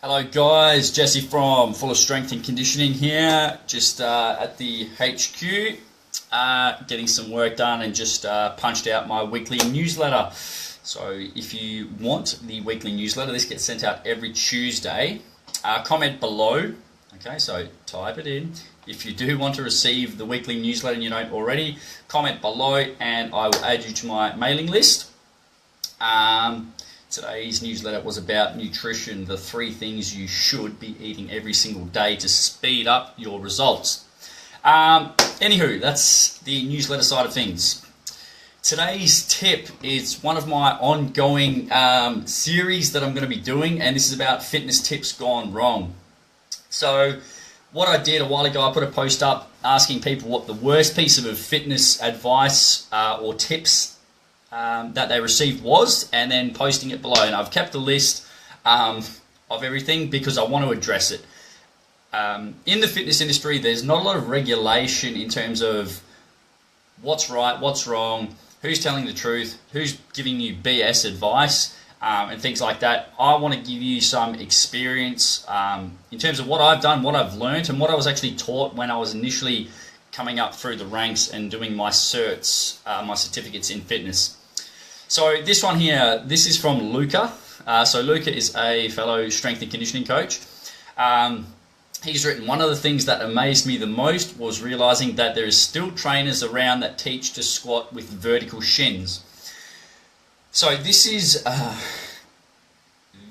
Hello guys, Jesse from Fulla Strength and Conditioning here, just at the HQ, getting some work done and just punched out my weekly newsletter. So if you want the weekly newsletter, this gets sent out every Tuesday. Comment below, okay, so type it in. If you do want to receive the weekly newsletter and you don't already, comment below and I will add you to my mailing list. Today's newsletter was about nutrition, the 3 things you should be eating every single day to speed up your results. Anywho, that's the newsletter side of things. Today's tip is one of my ongoing series that I'm going to be doing, and this is about fitness tips gone wrong. So what I did a while ago, I put a post up asking people what the worst piece of fitness advice or tips that they received was, and then posting it below. And I've kept a list of everything because I want to address it. In the fitness industry, there's not a lot of regulation in terms of what's right, what's wrong, who's telling the truth, who's giving you BS advice, and things like that. I want to give you some experience in terms of what I've done, what I've learned, and what I was actually taught when I was initially coming up through the ranks and doing my certs, my certificates in fitness. So this one here, this is from Luca. So Luca is a fellow strength and conditioning coach. He's written, one of the things that amazed me the most was realizing that there is still trainers around that teach to squat with vertical shins. So this is,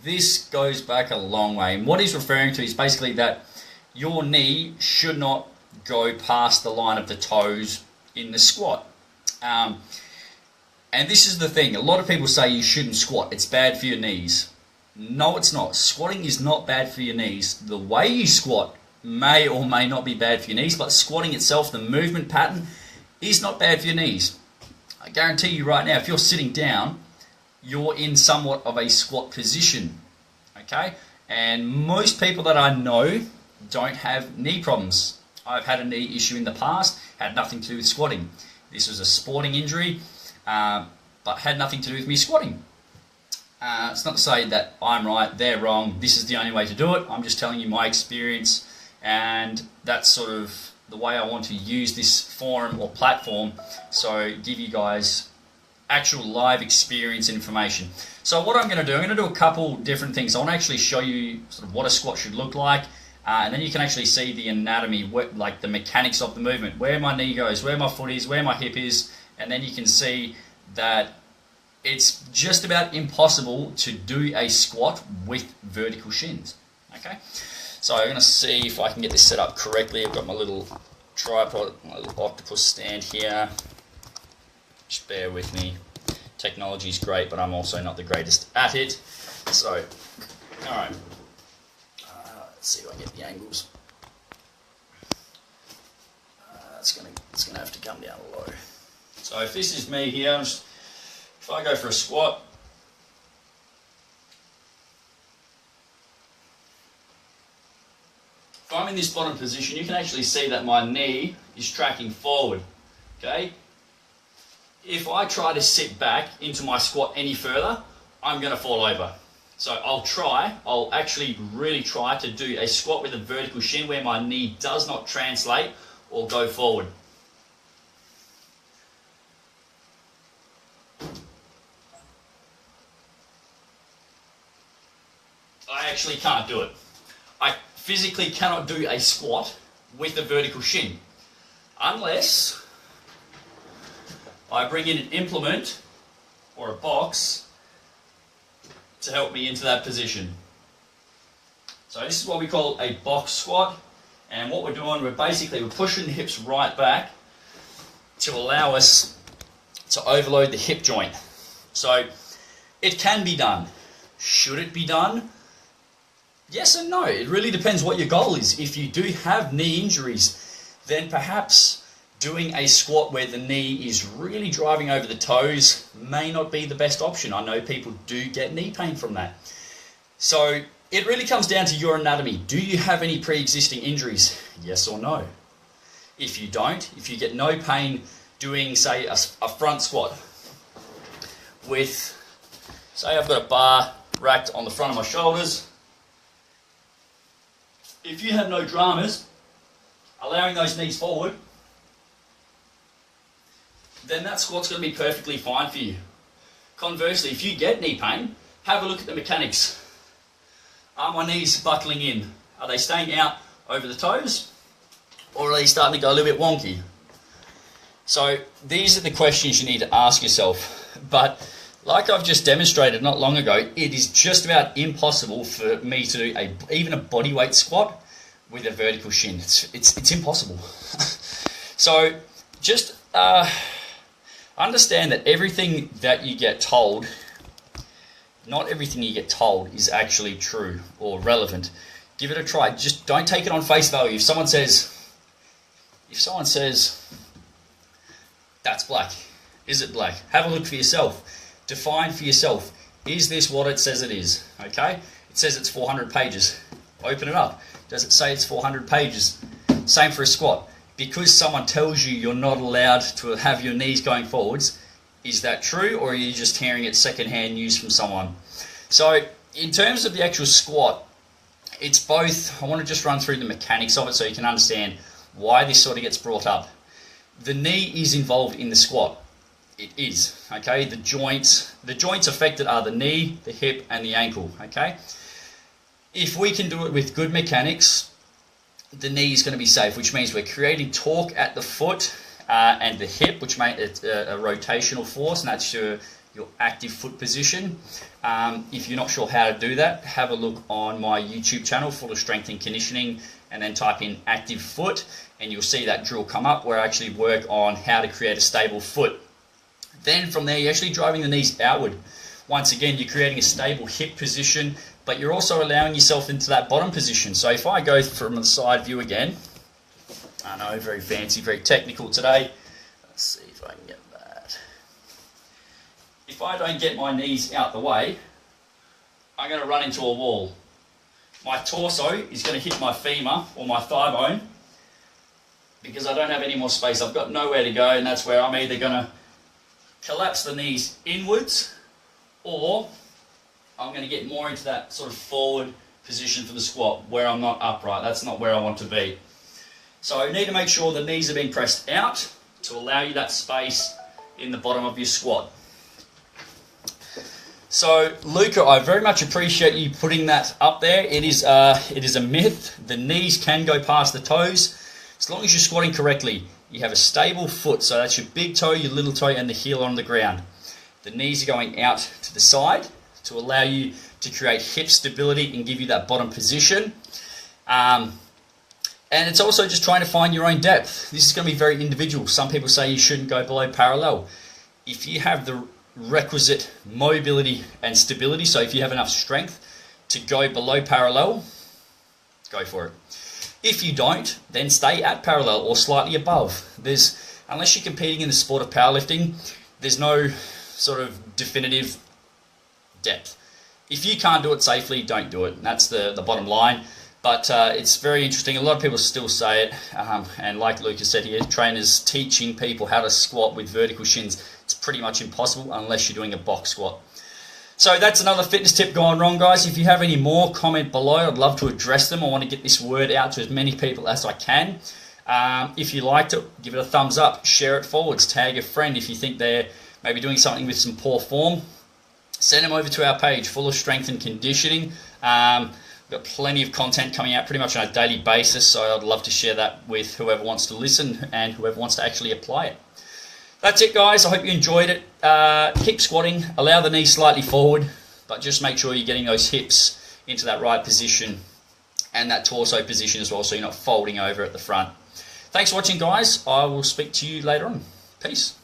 this goes back a long way. And what he's referring to is basically that your knee should not go past the line of the toes in the squat. And this is the thing, a lot of people say you shouldn't squat, it's bad for your knees. No, it's not. Squatting is not bad for your knees. The way you squat may or may not be bad for your knees, but squatting itself, the movement pattern, is not bad for your knees. I guarantee you right now, if you're sitting down, you're in somewhat of a squat position, okay? And most people that I know don't have knee problems. I've had a knee issue in the past, had nothing to do with squatting. This was a sporting injury, but had nothing to do with me squatting. It's not to say that I'm right, they're wrong, this is the only way to do it. I'm just telling you my experience, and that's sort of the way I want to use this forum or platform, so give you guys actual live experience information. So what I'm going to do, I'm going to do a couple different things. I want to actually show you sort of what a squat should look like, and then you can actually see the anatomy, like the mechanics of the movement, where my knee goes, where my foot is, where my hip is, and then you can see that it's just about impossible to do a squat with vertical shins. Okay, so I'm going to see if I can get this set up correctly. I've got my little tripod, my little octopus stand here. Just bear with me. Technology is great, but I'm also not the greatest at it. So, all right. Let's see if I can get the angles. It's gonna have to come down low. So if this is me here, if I go for a squat, if I'm in this bottom position, you can actually see that my knee is tracking forward, okay? If I try to sit back into my squat any further, I'm gonna fall over. So I'll actually really try to do a squat with a vertical shin where my knee does not translate or go forward. I actually can't do it. I physically cannot do a squat with a vertical shin unless I bring in an implement or a box to help me into that position. So this is what we call a box squat, and what we're doing, we're pushing the hips right back to allow us to overload the hip joint. So it can be done. Should it be done? Yes and no. It really depends what your goal is. If you do have knee injuries, then perhaps doing a squat where the knee is really driving over the toes may not be the best option. I know people do get knee pain from that. So it really comes down to your anatomy. Do you have any pre-existing injuries? Yes or no? If you don't, if you get no pain doing, say, a front squat with, say I've got a bar racked on the front of my shoulders, if you have no dramas, allowing those knees forward, then that squat's going to be perfectly fine for you. Conversely, if you get knee pain, have a look at the mechanics. Are my knees buckling in? Are they staying out over the toes? Or are they starting to go a little bit wonky? So these are the questions you need to ask yourself. But like I've just demonstrated not long ago, it is just about impossible for me to do even a bodyweight squat with a vertical shin. It's impossible. So just understand that everything that you get told, not everything you get told is actually true or relevant. Give it a try. Just don't take it on face value. If someone says, that's black, is it black? Have a look for yourself. Define for yourself. Is this what it says it is? Okay? It says it's 400 pages. Open it up. Does it say it's 400 pages? Same for a squat. Because someone tells you you're not allowed to have your knees going forwards, is that true, or are you just hearing it secondhand news from someone? So in terms of the actual squat, it's both. I want to just run through the mechanics of it so you can understand why this sort of gets brought up. The knee is involved in the squat. It is, okay? The joints affected are the knee, the hip, and the ankle, okay? If we can do it with good mechanics, the knee is going to be safe, which means we're creating torque at the foot and the hip, which makes it a rotational force, and that's your active foot position. If you're not sure how to do that, have a look on my YouTube channel, Fulla Strength and Conditioning, and then type in active foot, and you'll see that drill come up where I actually work on how to create a stable foot. Then from there, you're actually driving the knees outward. Once again, you're creating a stable hip position, but you're also allowing yourself into that bottom position. So if I go from the side view again, I know, very fancy, very technical today. Let's see if I can get that. If I don't get my knees out the way, I'm going to run into a wall. My torso is going to hit my femur or my thigh bone because I don't have any more space. I've got nowhere to go, and that's where I'm either going to collapse the knees inwards, or I'm going to get more into that sort of forward position for the squat where I'm not upright. That's not where I want to be. So you need to make sure the knees are being pressed out to allow you that space in the bottom of your squat. So Luca, I very much appreciate you putting that up there. It is a myth. The knees can go past the toes as long as you're squatting correctly. You have a stable foot, so that's your big toe, your little toe, and the heel on the ground. The knees are going out to the side to allow you to create hip stability and give you that bottom position. And it's also just trying to find your own depth. This is going to be very individual. Some people say you shouldn't go below parallel. If you have the requisite mobility and stability, so if you have enough strength to go below parallel, go for it. If you don't, then stay at parallel or slightly above. Unless you're competing in the sport of powerlifting, there's no sort of definitive depth. If you can't do it safely, don't do it. That's the bottom line. But it's very interesting. A lot of people still say it. And like Lucas said here, trainers teaching people how to squat with vertical shins. It's pretty much impossible unless you're doing a box squat. So that's another fitness tip gone wrong, guys. If you have any more, comment below. I'd love to address them. I want to get this word out to as many people as I can. If you liked it, give it a thumbs up. Share it forwards. Tag a friend if you think they're maybe doing something with some poor form. Send them over to our page, Fulla Strength and Conditioning. We've got plenty of content coming out pretty much on a daily basis, so I'd love to share that with whoever wants to listen and whoever wants to actually apply it. That's it, guys. I hope you enjoyed it. Keep squatting. Allow the knees slightly forward, but just make sure you're getting those hips into that right position and that torso position as well, so you're not folding over at the front. Thanks for watching, guys. I will speak to you later on. Peace.